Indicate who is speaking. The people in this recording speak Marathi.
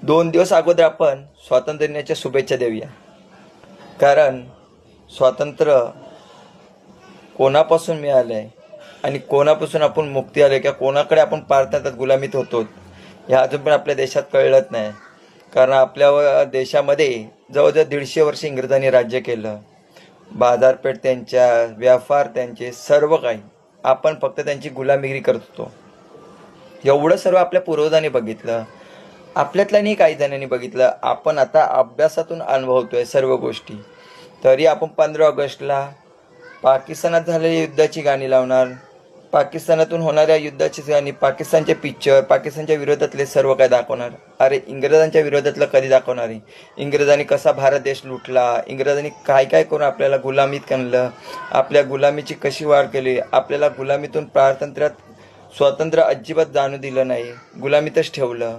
Speaker 1: 2 दिवस अगोदर आपण स्वातंत्र्य दिनाच्या शुभेच्छा देऊया. कारण स्वातंत्र्य कोणापासून मिळालं आहे आणि कोणापासून आपण मुक्ती आली किंवा कोणाकडे आपण पारतंत्र्यात गुलामीत होतो हे अजून पण आपल्या देशात कळलंच नाही. कारण आपल्या देशामध्ये जवळजवळ 150 वर्ष इंग्रजांनी राज्य केलं. बाजारपेठ त्यांच्या, व्यापार त्यांचे, सर्व काही आपण फक्त त्यांची गुलामगिरी करत होतो. एवढं सर्व आपल्या पूर्वजांनी बघितलं, आपल्यातल्यानी काही जणांनी बघितलं. आपण आता अभ्यासातून अनुभवतोय सर्व गोष्टी. तरी आपण 15 ऑगस्टला पाकिस्तानात झालेल्या युद्धाची गाणी लावणार, पाकिस्तानातून होणाऱ्या युद्धाची गाणी, पाकिस्तानचे पिक्चर, पाकिस्तानच्या विरोधातले सर्व काय दाखवणार. अरे इंग्रजांच्या विरोधातलं कधी दाखवणार आहे? इंग्रजांनी कसा भारत देश लुटला, इंग्रजांनी काय काय करून आपल्याला गुलामीत आणलं, आपल्या गुलामीची कशी वाढ केली, आपल्याला गुलामीतून स्वातंत्र्य अजिबात जाणू दिलं नाही, गुलामीतच ठेवलं.